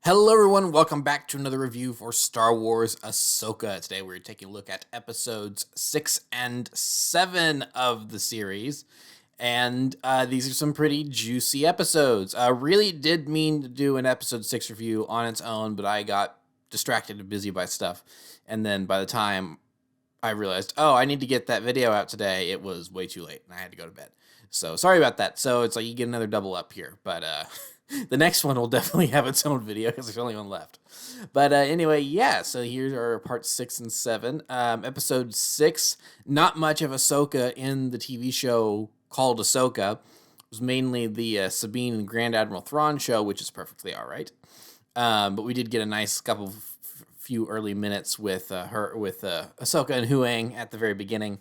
Hello, everyone. Welcome back to another review for Star Wars Ahsoka. Today, we're taking a look at episodes 6 and 7 of the series. And these are some pretty juicy episodes. Really did mean to do an episode 6 review on its own, but I got distracted and busy by stuff. And then by the time I realized, I need to get that video out today, it was way too late and I had to go to bed. So sorry about that. So it's like you get another double up here. But the next one will definitely have its own video because there's only one left. But anyway, yeah, so here are parts 6 and 7. Episode 6, not much of Ahsoka in the TV show called Ahsoka. It was mainly the Sabine and Grand Admiral Thrawn show, which is perfectly all right. But we did get a nice few early minutes with Ahsoka and Huang at the very beginning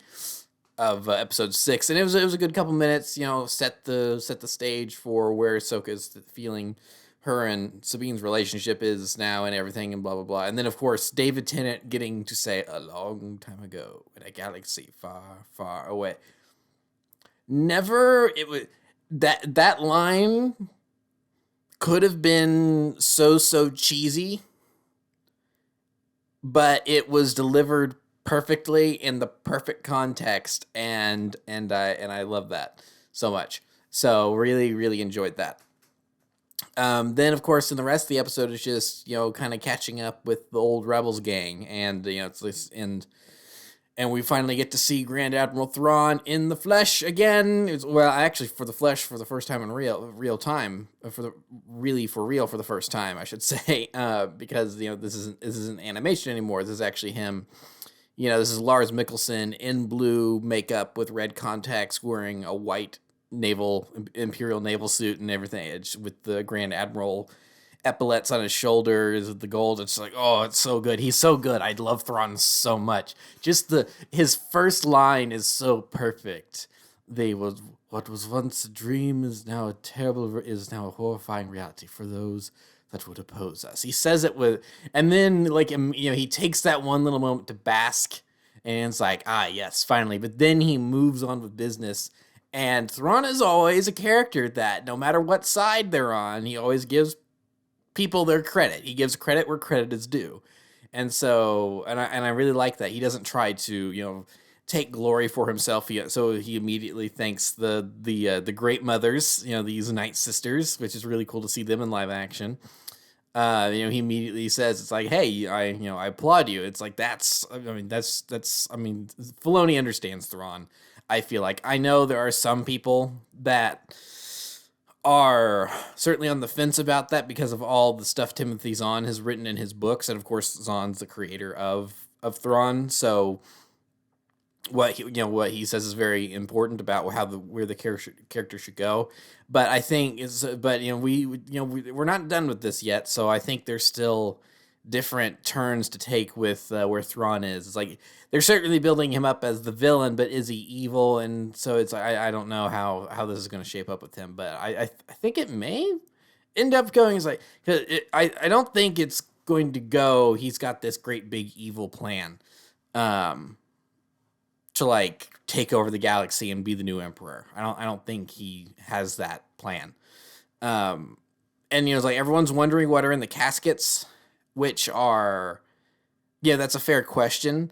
of episode 6, and it was a good couple minutes, set the stage for where Ahsoka's feeling her and Sabine's relationship is now and everything and blah blah blah. And then of course David Tennant getting to say a long time ago in a galaxy far far away. Never it was that line could have been so cheesy, but it was delivered perfectly in the perfect context, and I love that so much. So really enjoyed that. Then of course in the rest of the episode is just kind of catching up with the old Rebels gang, and it's this and we finally get to see Grand Admiral Thrawn in the flesh again. Actually for the flesh for the first time in real time, for real for the first time, I should say, because this isn't animation anymore. This is actually him. This is Lars Mikkelsen in blue makeup with red contacts, wearing a white Imperial naval suit and everything, with the Grand Admiral epaulets on his shoulders, with the gold. It's like, it's so good. He's so good. I love Thrawn so much. Just his first line is so perfect. What was once a dream is now a horrifying reality for those that would oppose us. He says it and then he takes that one little moment to bask, and it's like, yes, finally. But then he moves on with business, and Thrawn is always a character that no matter what side they're on, he always gives people their credit. He gives credit where credit is due. And so, and I really like that. He doesn't try to, take glory for himself. So he immediately thanks the great mothers, these Night Sisters, which is really cool to see them in live action. He immediately says, it's like, hey, I applaud you. It's like, Filoni understands Thrawn. I feel like, I know there are some people that are certainly on the fence about that because of all the stuff Timothy Zahn has written in his books. And of course, Zahn's the creator of Thrawn. So what he says is very important about where the character should go. But I think we're not done with this yet. So I think there's still different turns to take with where Thrawn is. It's like they're certainly building him up as the villain, but is he evil? And so it's like I don't know how this is going to shape up with him. But I think it may end up going as I don't think it's going to go. He's got this great big evil plan. To take over the galaxy and be the new emperor. I don't think he has that plan. And it's like everyone's wondering what are in the caskets, which are, that's a fair question.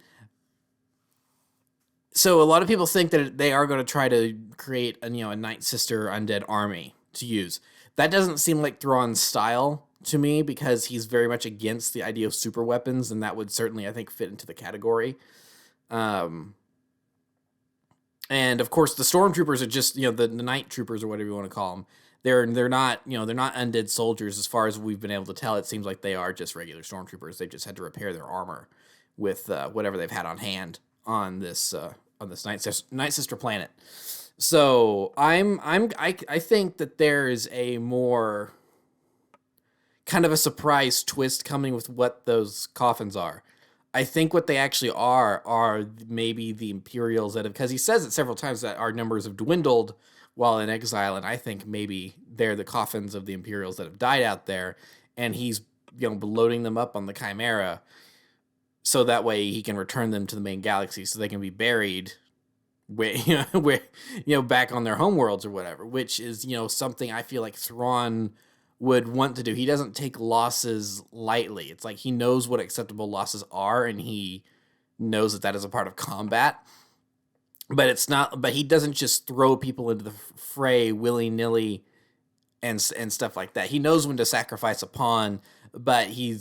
So a lot of people think that they are going to try to create a Night Sister undead army to use. That doesn't seem like Thrawn's style to me, because he's very much against the idea of super weapons, and that would certainly, I think, fit into the category. And of course, the stormtroopers are just, the night troopers or whatever you want to call them. They're not undead soldiers as far as we've been able to tell. It seems like they are just regular stormtroopers. They just had to repair their armor with whatever they've had on hand on this Night Sister planet. So I think that there is a more kind of a surprise twist coming with what those coffins are. I think what they actually are maybe the Imperials that have, because he says it several times that our numbers have dwindled while in exile, and I think maybe they're the coffins of the Imperials that have died out there, and he's loading them up on the Chimera, so that way he can return them to the main galaxy, so they can be buried, back on their homeworlds or whatever. Which is something I feel like Thrawn would want to do. He doesn't take losses lightly. It's like he knows what acceptable losses are, and he knows that is a part of combat. But it's not. But he doesn't just throw people into the fray willy nilly and stuff like that. He knows when to sacrifice a pawn, but he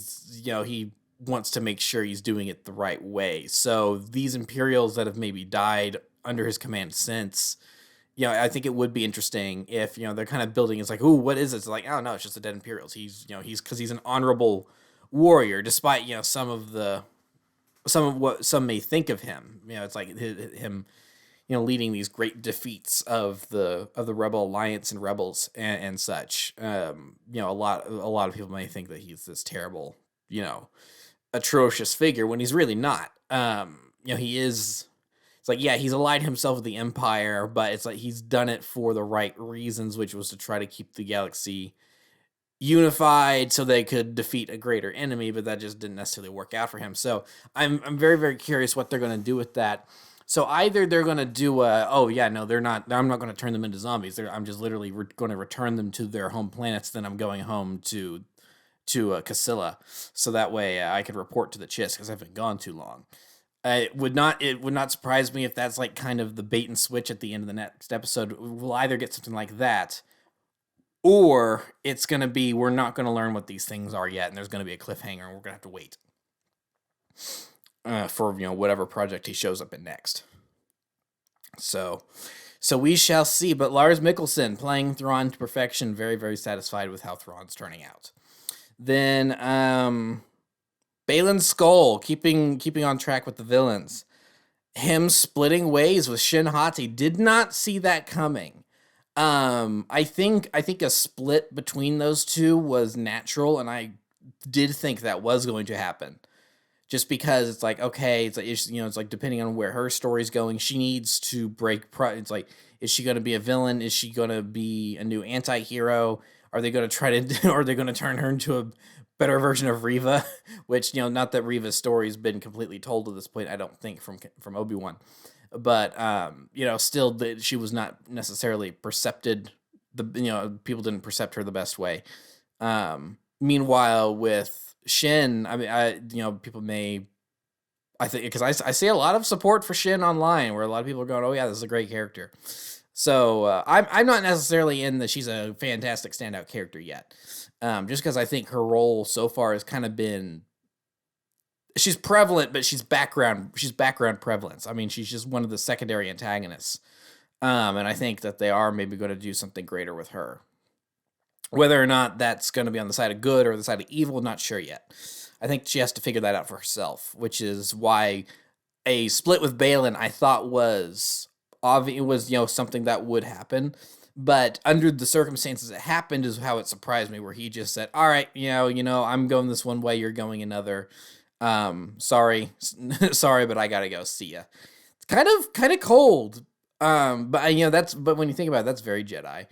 wants to make sure he's doing it the right way. So these Imperials that have maybe died under his command since, I think it would be interesting if, they're kind of building, it's like, ooh, what is it? It's like, oh no, it's just the dead Imperials. Because he's an honorable warrior, despite, some of what some may think of him. It's like him, leading these great defeats of the Rebel Alliance and rebels and such. A lot of people may think that he's this terrible, atrocious figure when he's really not. He is. It's like, yeah, he's allied himself with the Empire, but it's like he's done it for the right reasons, which was to try to keep the galaxy unified so they could defeat a greater enemy, but that just didn't necessarily work out for him. So I'm very, very curious what they're going to do with that. So either they're going to do they're not. I'm not going to turn them into zombies. I'm just literally going to return them to their home planets. Then I'm going home to Casilla, so that way I could report to the Chiss because I haven't gone too long. It would not surprise me if that's like kind of the bait and switch at the end of the next episode. We'll either get something like that, or it's going to be we're not going to learn what these things are yet, and there's going to be a cliffhanger, and we're going to have to wait for whatever project he shows up in next. So we shall see. But Lars Mikkelsen playing Thrawn to perfection, very, very satisfied with how Thrawn's turning out. Then Baylan Skoll keeping on track with the villains. Him splitting ways with Shin Hati, did not see that coming. I think a split between those two was natural, and I did think that was going to happen. Just because it's like, okay, it's like depending on where her story's going, she needs to break. It's like, is she going to be a villain? Is she going to be a new anti-hero? Are they going to try to, or are they going to turn her into a better version of Reva? Which, not that Reva's story's been completely told to this point, I don't think, from Obi-Wan. But, still, she was not necessarily percepted. People didn't percept her the best way. Meanwhile, with Shin, people may, I think, because I see a lot of support for Shin online, where a lot of people are going, oh yeah, this is a great character. So I'm not necessarily in that she's a fantastic standout character yet, just because I think her role so far has kind of been, she's prevalent, but she's background prevalence. I mean, she's just one of the secondary antagonists, and I think that they are maybe going to do something greater with her. Whether or not that's going to be on the side of good or the side of evil, not sure yet. I think she has to figure that out for herself, which is why a split with Baylan I thought was obvious. It was, something that would happen, but under the circumstances it happened is how it surprised me, where he just said, all right, I'm going this one way, you're going another. Sorry, but I gotta go. See ya. It's kind of cold. But when you think about it, that's very Jedi.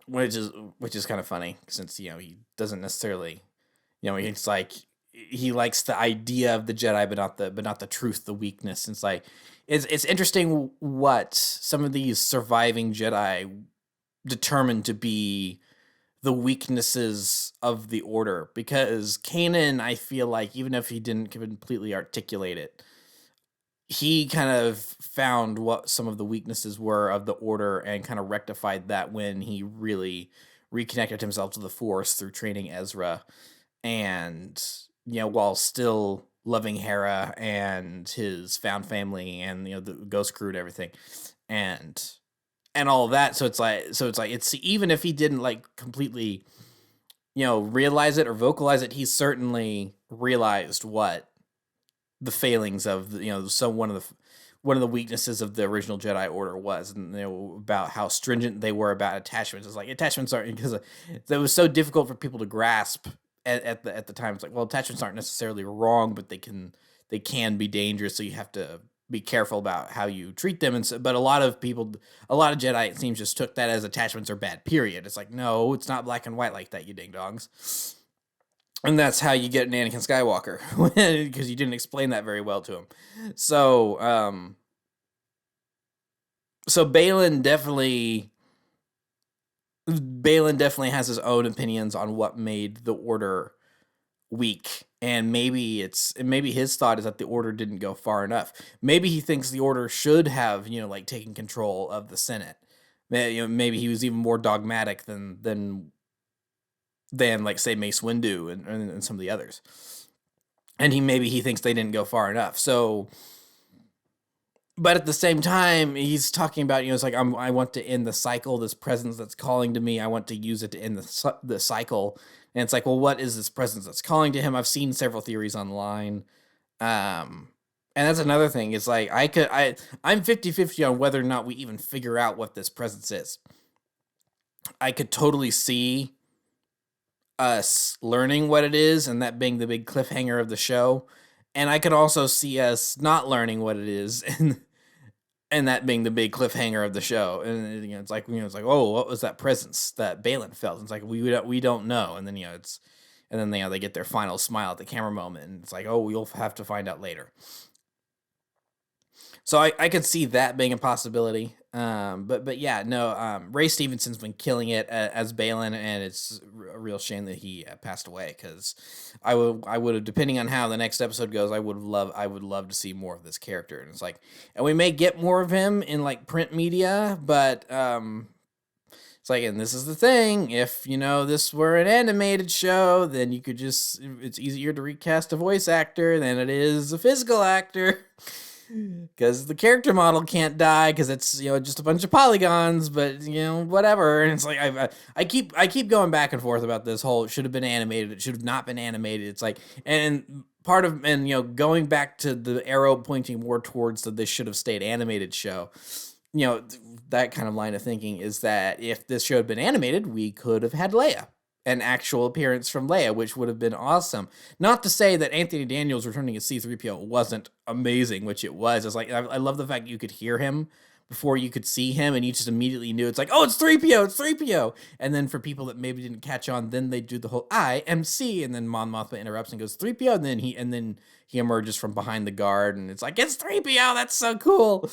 Which is kind of funny, since he doesn't necessarily, it's like he likes the idea of the Jedi, but not the truth, the weakness. It's like it's interesting what some of these surviving Jedi determined to be the weaknesses of the Order, because Kanan, I feel like, even if he didn't completely articulate it, he kind of found what some of the weaknesses were of the Order and kind of rectified that when he really reconnected himself to the Force through training Ezra, and while still loving Hera and his found family and the Ghost Crew and everything, and all of that. So it's like even if he didn't like completely realize it or vocalize it, he certainly realized what the failings of so one of the weaknesses of the original Jedi Order was, and about how stringent they were about attachments. It's like attachments aren't, because it was so difficult for people to grasp at the time. It's like, well, attachments aren't necessarily wrong, but they can be dangerous, so you have to be careful about how you treat them. And so, but a lot of Jedi, it seems, just took that as attachments are bad, period. It's like, no, it's not black and white like that, you ding dongs. And that's how you get an Anakin Skywalker, because you didn't explain that very well to him. So Baylan definitely Balin definitely has his own opinions on what made the Order weak, and maybe his thought is that the Order didn't go far enough. Maybe he thinks the Order should have, like, taken control of the Senate. Maybe he was even more dogmatic than like, say, Mace Windu and some of the others, and maybe he thinks they didn't go far enough. So, but at the same time, he's talking about, it's like, I want to end the cycle, this presence that's calling to me. I want to use it to end the cycle. And it's like, well, what is this presence that's calling to him? I've seen several theories online. And that's another thing. It's like, I'm 50-50 on whether or not we even figure out what this presence is. I could totally see us learning what it is, and that being the big cliffhanger of the show. And I could also see us not learning what it is, and that being the big cliffhanger of the show. And it's like, oh, what was that presence that Balin felt? And it's like, we don't know. And then they get their final smile at the camera moment, and it's like, oh, we'll have to find out later. So I could see that being a possibility. But yeah, no. Ray Stevenson's been killing it as Balin, and it's a real shame that he passed away, because I would have, depending on how the next episode goes, I would love to see more of this character. And it's like, and we may get more of him in, like, print media, but it's like, and this is the thing, if this were an animated show, then you could it's easier to recast a voice actor than it is a physical actor. Because the character model can't die, because it's just a bunch of polygons, but whatever. And it's like, I keep going back and forth about this whole, it should have been animated, it should have not been animated. It's like, and going back to the arrow pointing more towards the this should have stayed animated show, that kind of line of thinking is that if this show had been animated, we could have had Leia, an actual appearance from Leia, which would have been awesome. Not to say that Anthony Daniels returning as C-3PO wasn't amazing, which it was. It's like, I love the fact you could hear him before you could see him, and you just immediately knew, it's like, oh, it's 3PO, it's 3PO. And then for people that maybe didn't catch on, then they do the whole I am C, and then Mon Mothma interrupts and goes 3PO, and then he emerges from behind the guard, and it's like, it's 3PO, that's so cool.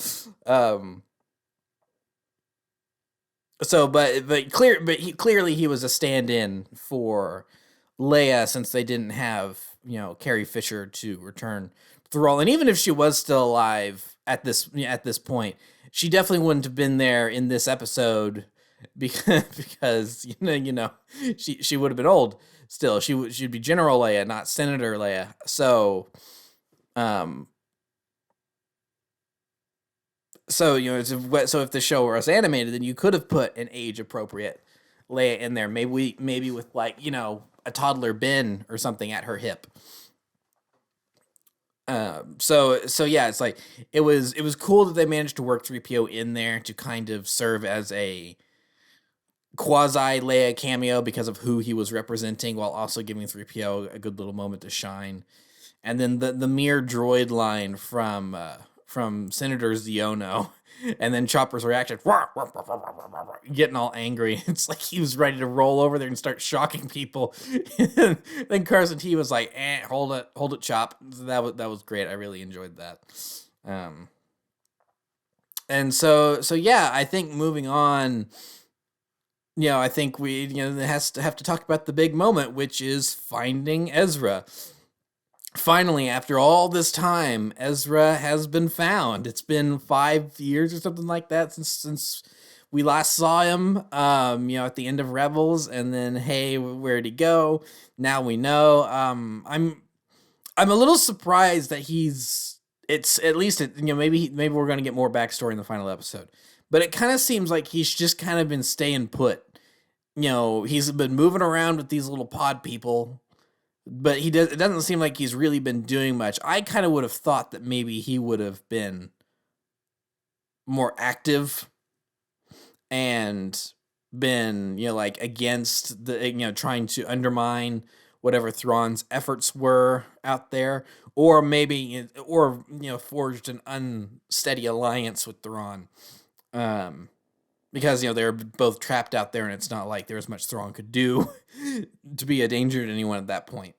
So, clearly he was a stand-in for Leia, since they didn't have, Carrie Fisher to return Thrawn. And even if she was still alive at this point, she definitely wouldn't have been there in this episode, because she would have been old still. She'd be General Leia, not Senator Leia. So, So if the show was animated, then you could have put an age appropriate Leia in there, maybe with, like, a toddler Ben or something at her hip. So yeah, it's like, it was cool that they managed to work 3PO in there to kind of serve as a quasi Leia cameo because of who he was representing, while also giving 3PO a good little moment to shine. And then the mere droid line from Senator Ziono, and then Chopper's reaction, getting all angry. It's like he was ready to roll over there and start shocking people. Then Carson T was like, hold it, Chop. That was great. I really enjoyed that. And so yeah, I think moving on, I think we have to talk about the big moment, which is finding Ezra. Finally, after all this time, Ezra has been found. It's been 5 years or something like that since we last saw him, at the end of Rebels, and then, hey, where'd he go? Now we know. I'm a little surprised that it's at least, maybe we're going to get more backstory in the final episode, but it kind of seems like he's just kind of been staying put. He's been moving around with these little pod people, but it doesn't seem like he's really been doing much. I kind of would have thought that maybe he would have been more active and been, like, against the, trying to undermine whatever Thrawn's efforts were out there, or maybe, forged an unsteady alliance with Thrawn. Because, they were both trapped out there, and it's not like there was much Thrawn could do to be a danger to anyone at that point.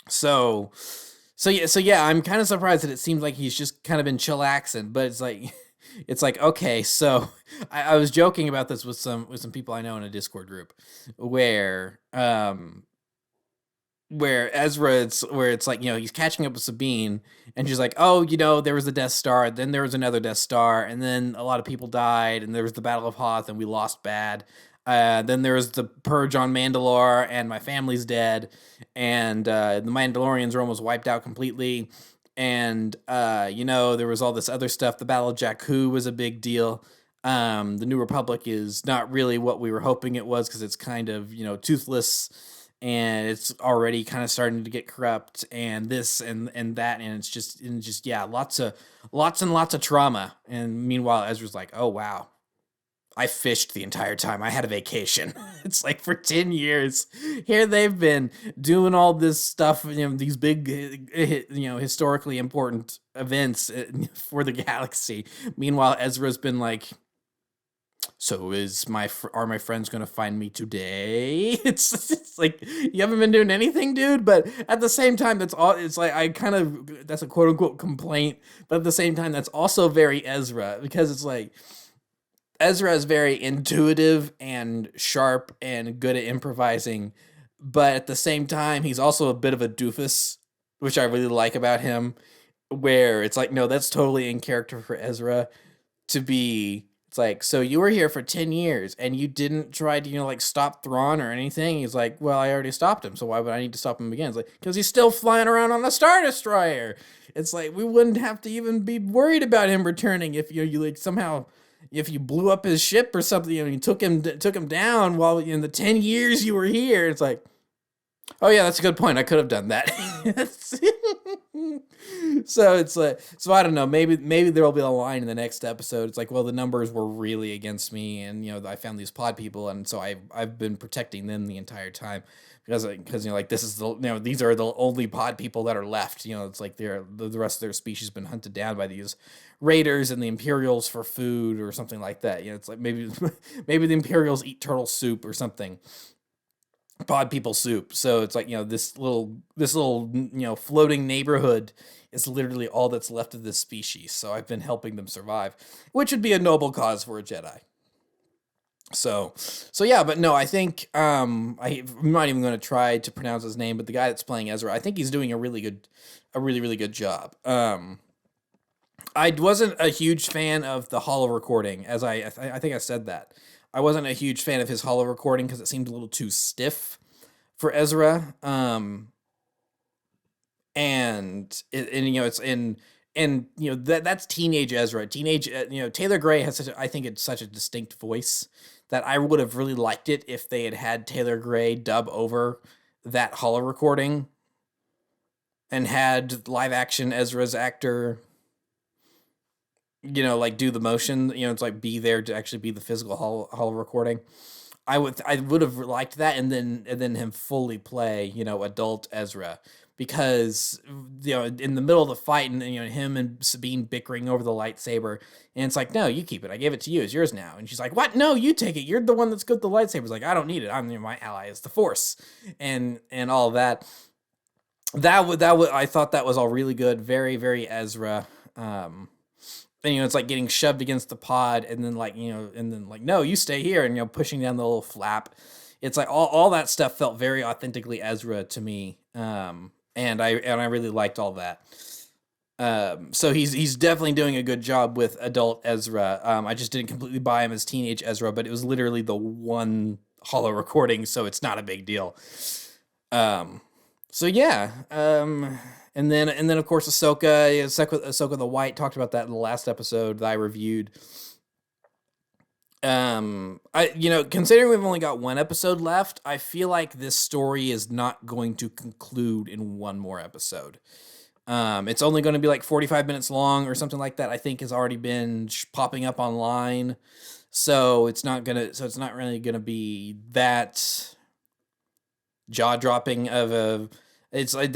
So yeah, I'm kind of surprised that it seems like he's just kind of been chillaxing, but it's like, it's like, okay, so I was joking about this with some people I know in a Discord group where it's like, he's catching up with Sabine, and she's like, oh, there was the Death Star, then there was another Death Star, and then a lot of people died, and there was the Battle of Hoth, and we lost bad. Then there was the purge on Mandalore, and my family's dead, and the Mandalorians are almost wiped out completely. And there was all this other stuff. The Battle of Jakku was a big deal. The New Republic is not really what we were hoping it was, because it's kind of toothless, and it's already kind of starting to get corrupt, and this and that, and it's just yeah, lots and lots of trauma. And meanwhile, Ezra's like, oh wow, I fished the entire time. I had a vacation. It's like for 10 years, here they've been doing all this stuff, these big, historically important events for the galaxy. Meanwhile, Ezra's been like, so are my friends going to find me today? It's like, you haven't been doing anything, dude. But at the same time, that's all. It's like, that's a quote unquote complaint. But at the same time, that's also very Ezra, because it's like, Ezra is very intuitive and sharp and good at improvising, but at the same time, he's also a bit of a doofus, which I really like about him, where it's like, no, that's totally in character for Ezra to be. It's like, so you were here for 10 years and you didn't try to, stop Thrawn or anything? He's like, well, I already stopped him, so why would I need to stop him again? It's like, because he's still flying around on the Star Destroyer. It's like, we wouldn't have to even be worried about him returning if you somehow, if you blew up his ship or something, you took him down while in the 10 years you were here. It's like, oh yeah, that's a good point. I could have done that. So it's like, so I don't know. Maybe there'll be a line in the next episode. It's like, well, the numbers were really against me, and I found these pod people, and so I've been protecting them the entire time, because this is the these are the only pod people that are left. It's like the rest of their species been hunted down by these raiders and the Imperials for food or something like that. It's like maybe the Imperials eat turtle soup or something. Pod people soup. So it's like, this little floating neighborhood is literally all that's left of this species. So I've been helping them survive, which would be a noble cause for a Jedi. So yeah, but no, I think I'm not even going to try to pronounce his name, but the guy that's playing Ezra, I think he's doing a really good job. I wasn't a huge fan of the holo recording, as I think I said that. I wasn't a huge fan of his holo recording because it seemed a little too stiff for Ezra. That's teenage Ezra. Taylor Gray has I think it's such a distinct voice that I would have really liked it if they had Taylor Gray dub over that holo recording and had live action Ezra's actor, do the motion, it's like be there to actually be the physical holo recording. I would have liked that, and then him fully play, adult Ezra, because in the middle of the fight, and him and Sabine bickering over the lightsaber, and it's like, no, you keep it. I gave it to you. It's yours now. And she's like, what? No, you take it. You're the one that's good with the lightsabers. Like, I don't need it. My ally is the Force, and all of that. I thought that was all really good. Very, very Ezra. And, it's like getting shoved against the pod, and then no, you stay here, and, pushing down the little flap. It's like all that stuff felt very authentically Ezra to me. And I really liked all that. So he's definitely doing a good job with adult Ezra. I just didn't completely buy him as teenage Ezra, but it was literally the one holo recording, so it's not a big deal. So yeah. And then of course Ahsoka the White, talked about that in the last episode that I reviewed. Considering we've only got one episode left, I feel like this story is not going to conclude in one more episode. It's only going to be like 45 minutes long or something like that. I think has already been popping up online. So it's not really gonna be that jaw-dropping of a. It's like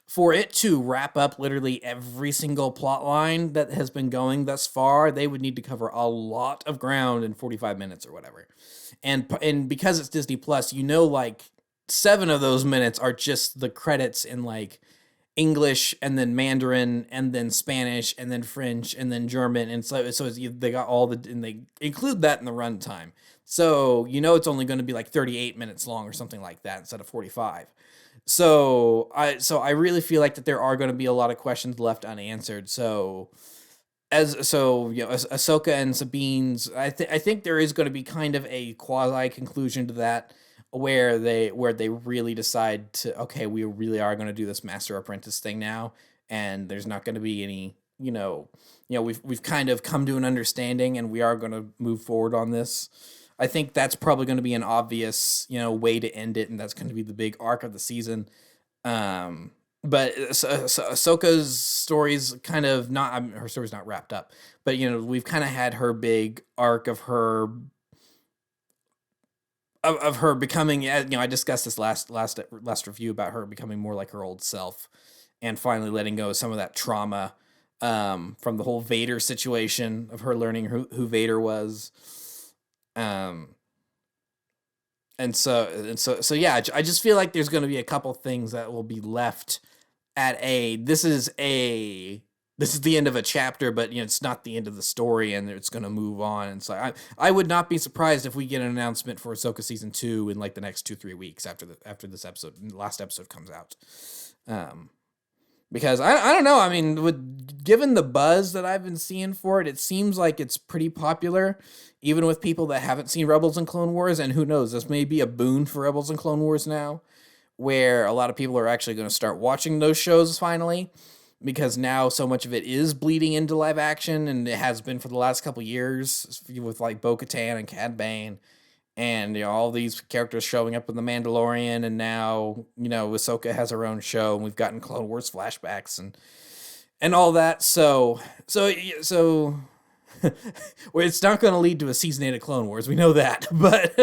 for it to wrap up literally every single plot line that has been going thus far, they would need to cover a lot of ground in 45 minutes or whatever. And because it's Disney Plus, like 7 of those minutes are just the credits and like English and then Mandarin and then Spanish and then French and then German, and they got all the, and they include that in the runtime. So it's only going to be like 38 minutes long or something like that instead of 45. So I really feel like that there are going to be a lot of questions left unanswered. Ahsoka and Sabine's, I think there is going to be kind of a quasi conclusion to that, where they really decide to, okay, we really are going to do this master apprentice thing now, and there's not going to be any, we've kind of come to an understanding, and we are going to move forward on this. I think that's probably going to be an obvious, way to end it, and that's going to be the big arc of the season. But Ahsoka's story's kind of not, her story's not wrapped up, but we've kind of had her big arc of her becoming, I discussed this last review about her becoming more like her old self, and finally letting go of some of that trauma from the whole Vader situation, of her learning who Vader was. And so yeah, I just feel like there's going to be a couple things that will be left at this is the end of a chapter, but it's not the end of the story, and it's going to move on. And so I would not be surprised if we get an announcement for Ahsoka season 2 in like the next 2-3 weeks after this episode, last episode comes out. Because I don't know. I mean, given the buzz that I've been seeing for it, it seems like it's pretty popular, even with people that haven't seen Rebels and Clone Wars. And who knows, this may be a boon for Rebels and Clone Wars now, where a lot of people are actually going to start watching those shows finally, because now so much of it is bleeding into live action, and it has been for the last couple years with like Bo-Katan and Cad Bane, and all these characters showing up in The Mandalorian, and now Ahsoka has her own show, and we've gotten Clone Wars flashbacks and all that. So well, it's not going to lead to a season 8 of Clone Wars, we know that, but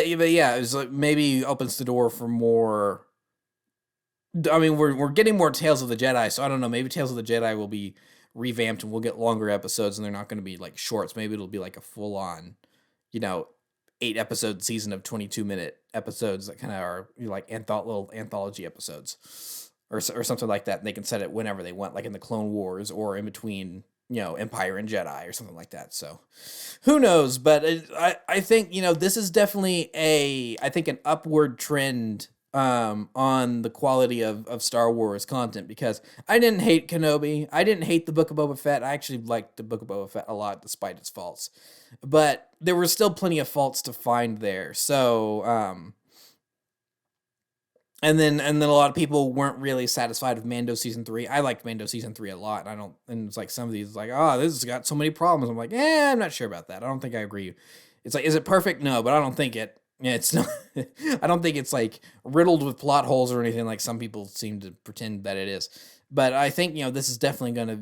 yeah, it's like maybe opens the door for more. I mean, we're getting more Tales of the Jedi, so I don't know. Maybe Tales of the Jedi will be revamped, and we'll get longer episodes, and they're not going to be like shorts. Maybe it'll be like a full on, 8-episode season of 22-minute episodes that kind of are like little anthology episodes, or something like that. And they can set it whenever they want, like in the Clone Wars or in between, Empire and Jedi or something like that. So who knows? But I think, this is definitely an upward trend on the quality of Star Wars content, because I didn't hate Kenobi. I didn't hate the Book of Boba Fett. I actually liked the Book of Boba Fett a lot despite its faults. But there were still plenty of faults to find there. So, and then a lot of people weren't really satisfied with Mando season 3. I liked Mando season 3 a lot, and it's like some of these like, oh, this has got so many problems. I'm like, I'm not sure about that. I don't think I agree. It's like, is it perfect? No, but I don't think it. Yeah, it's not. I don't think it's like riddled with plot holes or anything like some people seem to pretend that it is. But I think this is definitely gonna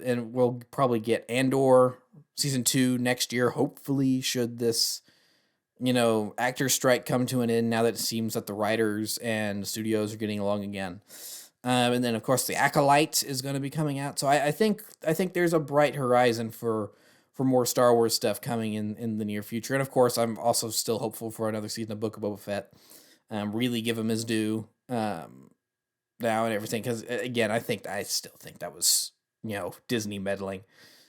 and we'll probably get Andor season 2 next year. Hopefully, should this actor strike come to an end, now that it seems that the writers and the studios are getting along again. And then of course the Acolyte is going to be coming out. So I think there's a bright horizon for more Star Wars stuff coming in the near future. And of course I'm also still hopeful for another season of Book of Boba Fett. Really give him his due now and everything, because again I still think that was Disney meddling.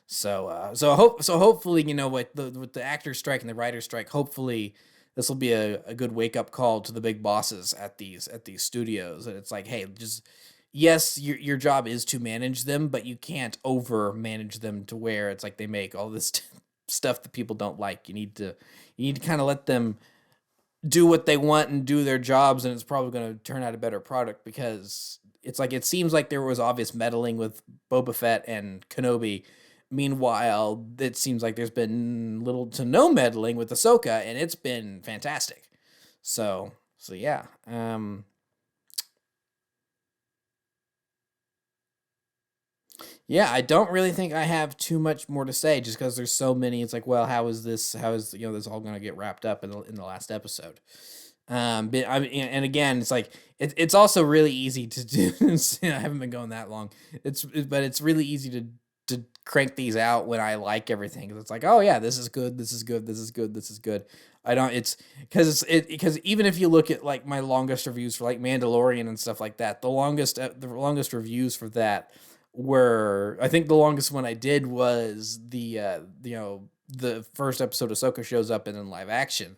So hopefully, with the actor strike and the writer strike, hopefully this will be a good wake up call to the big bosses at these studios. And it's like, hey, just, yes, your job is to manage them, but you can't over manage them to where it's like they make all this stuff that people don't like. You need to kind of let them do what they want and do their jobs, and it's probably going to turn out a better product, because it's like, it seems like there was obvious meddling with Boba Fett and Kenobi. Meanwhile, it seems like there's been little to no meddling with Ahsoka, and it's been fantastic. So yeah. Yeah, I don't really think I have too much more to say, just because there's so many. It's like, well, how is this this all going to get wrapped up in the last episode? But I mean, and again, it's like it's also really easy to do. I haven't been going that long. But it's really easy to to crank these out when I like everything. 'Cause it's like, oh yeah, this is good, this is good, this is good, this is good. I don't. It's because even if you look at like my longest reviews for like Mandalorian and stuff like that, the longest reviews for that were, I think the longest one I did was the first episode of Ahsoka shows up in live action,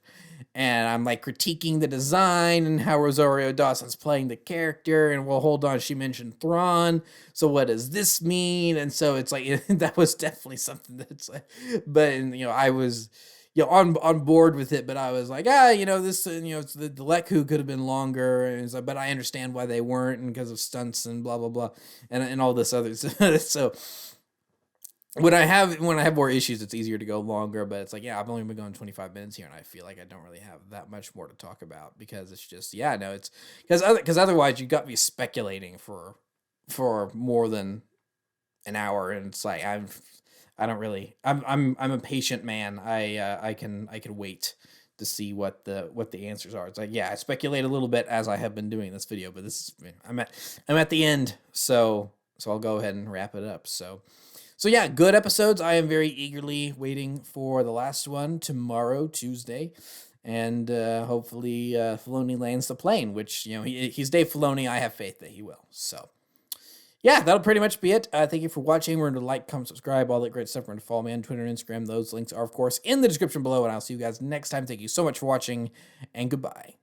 and I'm like critiquing the design and how Rosario Dawson's playing the character. And well, hold on, she mentioned Thrawn, so what does this mean? And so it's like that was definitely something that's like, but I was on board with it, but I was like, this, it's the Leku could have been longer, and it's like, but I understand why they weren't, and because of stunts and blah blah blah, and all this other. So when I have more issues, it's easier to go longer. But it's like, yeah, I've only been going 25 minutes here, and I feel like I don't really have that much more to talk about, because it's just, it's because otherwise you got me speculating for more than an hour, and it's like I don't really, I'm a patient man. I can wait to see what the answers are. It's like, yeah, I speculate a little bit as I have been doing this video, but I'm at the end, so I'll go ahead and wrap it up. So yeah, good episodes. I am very eagerly waiting for the last one tomorrow, Tuesday, and hopefully Filoni lands the plane, which he's Dave Filoni. I have faith that he will. So yeah, that'll pretty much be it. Thank you for watching. Remember to like, comment, subscribe, all that great stuff. Remember to follow me on Twitter and Instagram. Those links are, of course, in the description below, and I'll see you guys next time. Thank you so much for watching, and goodbye.